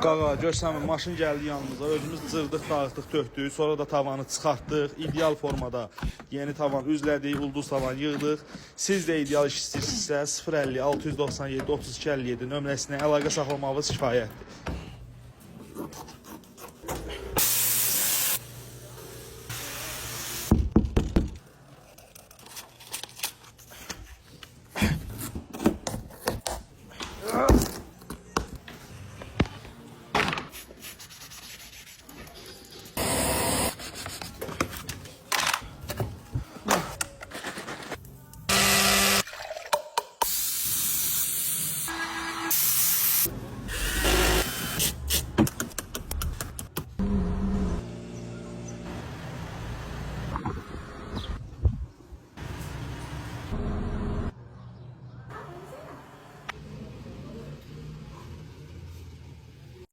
Qaqa, görsən maşın gəldi yanımıza, özümüz cırdıq, dağıtdıq, tökdük, sonra da tavanı çıxartdıq, ideal formada yeni tavan üzlədik, ulduz tavan yığdıq. Siz də ideal iş istəyirsinizsə 050 697 32 57 nömrəsinə əlaqə saxlamağınız kifayətdir.